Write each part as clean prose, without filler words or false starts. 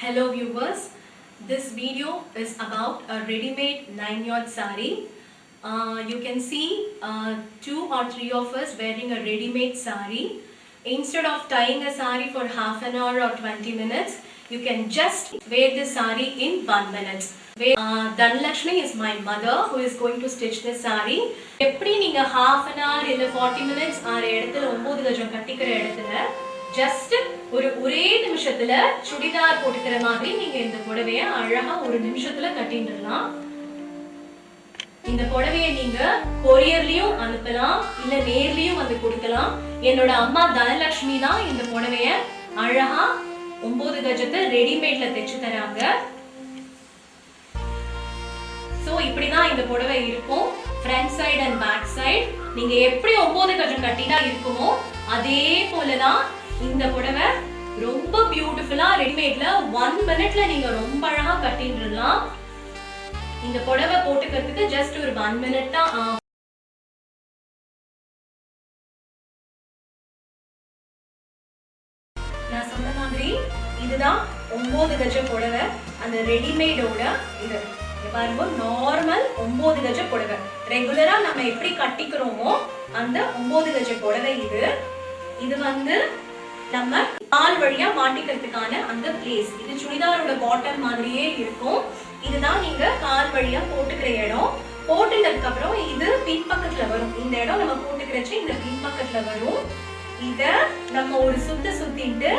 Hello viewers, this video is about a ready-made 9-yard sari. You can see 2 or 3 of us wearing a ready-made sari. Instead of tying a sari for half an hour or 20 minutes, you can just wear this sari in 1 minute. Dhanalakshmi is my mother who is going to stitch this sari. எப்படி நீங்க half an hour இல்ல 40 minutes ஆற இடத்துல 9 கஜம் கட்டிக்கிற இடத்துல just ஒரே நிமிஷத்துல சுடிதார் போட்டுக்கிற மாதிரி நீங்க இந்த புடவைய அழகா ஒரு நிமிஷத்துல கட்டிடலாம். இந்த புடவைய நீங்க கொரியர்லயும் அனுப்பலாம் இல்ல நேர்லயும் வந்து கொடுக்கலாம். என்னோட அம்மா தனலட்சுமி தான் இந்த புடவைய அழகா 9 கஜத்தை ரெடிமேட்ல தைச்சு தராங்க. சோ இப்படிதான் இந்த புடவை இருக்கும். Front side and back side நீங்க எப்படி 9 கஜம் கட்டினா இருக்குமோ அதே போலதான் இந்த புடவை ரொம்ப பியூட்டிஃபுல்லா ரெடிமேட்ல 1 மினிட்ல நீங்க ரொம்ப அழகா கட்டிடலாம். இந்த புடவை போட்டுக்கிறதுக்கு ஜஸ்ட் ஒரு 1 மினிட் தான். நான் சொன்ன மாதிரி இதுதான் 9 கஜ புடவை. அந்த ரெடிமேடோட இது பாருங்க, நார்மல் 9 கஜ புடவை. ரெகுலரா நம்ம எப்படி கட்டிக்கிறோமோ அந்த 9 கஜ புடவை இது. இது வந்து நம்ம கால் வழியா மாட்டிக்கிறதுக்கான அந்த பிளேஸ். இது சுடிதாரோட பாட்டம் மாதிரியே இருக்கும். இதுதான் நீங்க கால் வழியா போட்டுக்கிற இடம். போட்டுனதுக்கு அப்புறம் இது பின்பக்கத்துல வரும். இந்த இடம் நம்ம போட்டுக்கிறச்சு இந்த பின்பக்கத்துல வரும். இத நம்ம ஒரு சுத்திட்டு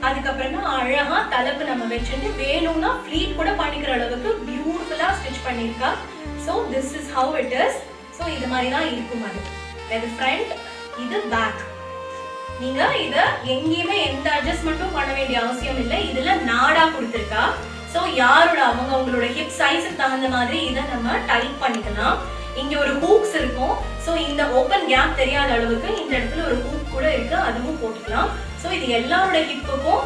அதுக்கப்புறமா அழகா தலைப்பு நம்ம வச்சுட்டு வேணும்னா ஃப்ளீட் கூட பண்ணிக்கிற அளவுக்கு பியூட்டிஃபுல்லா ஸ்டிச் பண்ணிருக்கா. So this is how it is. So இது மாதிரி தான் இருக்கும். அது ஃப்ரண்ட், இது பேக். நீங்க இத எங்கேயுமே எந்த அட்ஜஸ்ட்மெண்ட்டும் பண்ண வேண்டிய அவசியம் இல்லை. இதுல நாடா கொடுத்திருக்கா. சோ யாரோட அவங்களோட ஹிப் சைஸ்க்கு தகுந்த மாதிரி இத நம்ம டைட் பண்ணிக்கலாம். இங்க ஒரு ஹூக்ஸ் இருக்கும். சோ இந்த ஓபன் கேப் தெரியாத அளவுக்கு இந்த இடத்துல ஒரு ஹூக் கூட இருக்கு, அதுவும் போட்டுக்கலாம். சோ இது எல்லாரோட ஹிப்புக்கும்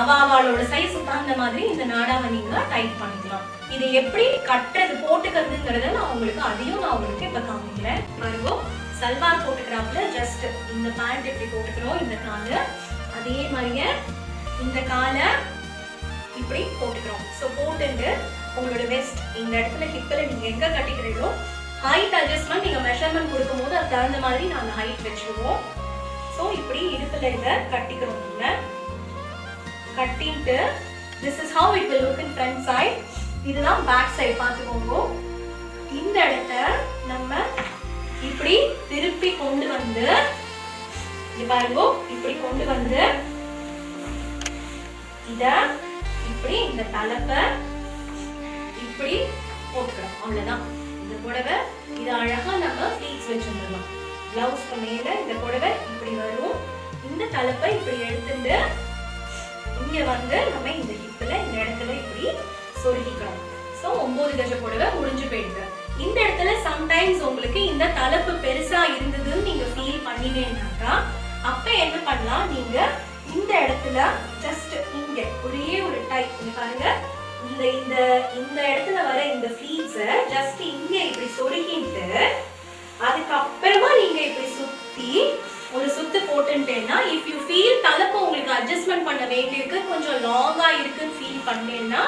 அவளோட சைஸ்க்கு தகுந்த மாதிரி இந்த நாடாவை நீங்க டைட் பண்ணிக்கலாம். இது எப்படி கட்டுறது போட்டுக்கிறதுங்கிறத நான் உங்களுக்கு இப்ப காமிக்கிறேன். பாருங்க, சல்வார் போட்டுக்கிறாப்புல ஜஸ்ட் இந்த பேண்ட் எப்படி போட்டுக்கிறோம் இந்த காலை, அதே மாதிரியே இந்த காலை இப்படி போட்டுக்கிறோம். சோ போட்டுட்டு உங்களோட வெஸ்ட் இந்த இடத்துல ஹிப்ல நீங்க எங்க கட்டிக்கிறீங்களோ ஹைட் அட்ஜஸ்ட்மெண்ட் நீங்க மெஷர்மெண்ட் கொடுக்கும் போது அது தகுந்த மாதிரி நாங்க ஹைட் வச்சிருவோம். சோ இப்படி இடுப்புல இத கட்டிக்கிறோம். நீங்க கட்டிட்டு this is how it will look in front side. இதுதான் பேக் சைடு. பாத்துக்கோங்க, இந்த இடத்தை நம்ம இப்படி திருப்பி கொண்டு வந்து இங்க பாருங்க, இப்படி கொண்டு வந்து இத இப்படி இந்த தலைப்பை இப்படி போட்டுக்கலாம். அவ்வளவுதான் இந்த புடவை. இது அழகா நம்ம ஃப்ளீட்ஸ் வச்சிடலாம். பிளவுஸ்க்கு மேல இந்த புடவை இப்படி வரும். இந்த தலைப்பை இப்படி எடுத்துட்டு இங்க வந்து நம்ம இந்த ஹிப்ல இந்த இடத்துல இப்படி சொருகிக்கலாம். சோ 9 கஜ புடவை முடிஞ்சு போயிடுது. இந்த இடத்துல சம்டைம்ஸ் உங்களுக்கு இந்த தலைப்பு பெருசா இருந்ததுன்னு நீங்க ஃபீல் பண்ணினேன்னாக்கா அப்ப என்ன பண்ணலாம், நீங்க இந்த இடத்துல ஜஸ்ட் இங்க ஒரே ஒரு டைப் பாருங்க, இந்த இடத்துல வர இந்த ஃப்ளீட்ஸ ஜஸ்ட் இங்க இப்படி சொருகிட்டு அதுக்கப்புறமா நீங்க இப்படி சுத்தி ஒரு சுத்து போட்டுட்டேன்னா இஃப் யூ ஃபீல் தலைப்பு உங்களுக்கு அட்ஜஸ்ட்மெண்ட் பண்ண வேண்டியிருக்கு, கொஞ்சம் லாங்கா இருக்குன்னு ஃபீல் பண்ணேன்னா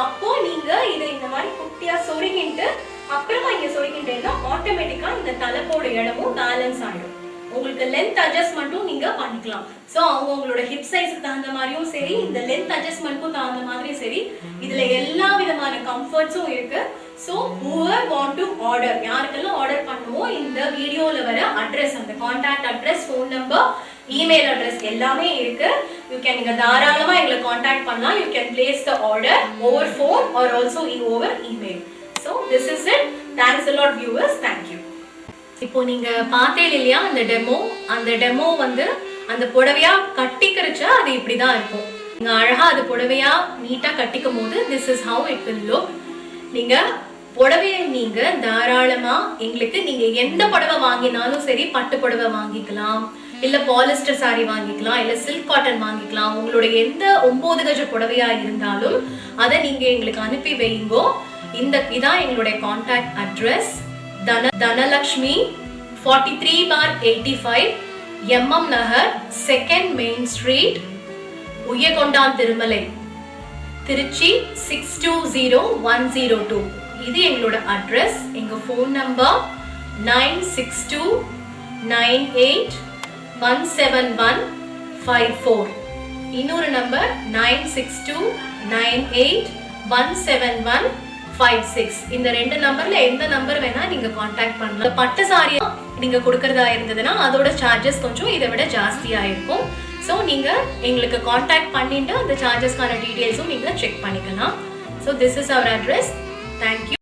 அப்போ நீங்க இதை இந்த மாதிரி குட்டியா சொருகிட்டு அப்புறமா இங்க சொருகிட்டேன்னா ஆட்டோமேட்டிக்கா இந்த தலைப்போட இடமும் பேலன்ஸ் ஆயிடும். உங்களுக்கு லென்த் அட்ஜஸ்ட்மெண்ட்டும் நீங்க பண்ணிக்கலாம். சோ அவங்களோட ஹிப் சைஸ்க்கு தகுந்த மாதிரியும் சரி, இந்த லென்த் அட்ஜஸ்ட்மெண்ட்க்கும் தகுந்த மாதிரியும் சரி, இதுல எல்லா விதமான கம்ஃபர்ட்ஸும் இருக்கு. So whoever want to order, யாருக்கெல்லாம் ஆர்டர் பண்ணுவோம், இந்த வீடியோல வர அட்ரஸ், அந்த contact address, phone number, email address எல்லாமே இருக்கு. யூ கேன் நீங்க தாராளமா எங்களை கான்டாக்ட் பண்ணலாம். You can place the order over phone are also over email. So this is it. Thanks a lot viewers. thank you. இப்போ நீங்க பார்த்தே இல்லையா அந்த டெமோ வந்து அந்த புடவையா கட்டிக்கிறச்சா அது இப்படிதான் இருக்கும். நீங்க அழகா அது புடவையா நீட்டா கட்டிக்கும் போது this is how it will look. நீங்க புடவையை நீங்க தாராளமா எங்களுக்கு நீங்க எந்த புடவை வாங்கினாலும் சரி, பட்டு புடவை வாங்கிக்கலாம், இல்ல பாலிஸ்டர் சாரி வாங்கிக்கலாம், இல்ல சில்க் காட்டன் வாங்கிக்கலாம். உங்களோட எந்த 9 கஜ புடவையா இருந்தாலும் அதை நீங்க எங்களுக்கு அனுப்பி வைங்கோ. இதான் எங்களுடைய contact address. Dhanalakshmi 43/85 MM Nagar 2nd Main Street, Uyyakondan, Tirumala. Trichy 620102. இது எங்களோட அட்ரஸ். எங்க ஃபோன் நம்பர் 9629817154. இன்னொரு நம்பர் 9629817156. இந்த ரெண்டு நம்பர்ல எந்த நம்பர் வேணா நீங்க காண்டாக்ட் பண்ணலாம். பட்டு சாரி நீங்க கொடுக்கறதா இருந்ததுன்னா அதோட சார்ஜஸ் கொஞ்சம் இதை விட ஜாஸ்தியா இருக்கும். ஸோ நீங்க எங்களுக்கு காண்டாக்ட் பண்ணிட்டு அந்த சார்ஜஸ்க்கான டீடைல்ஸும் நீங்க செக் பண்ணிக்கலாம். So this is our address. Thank you.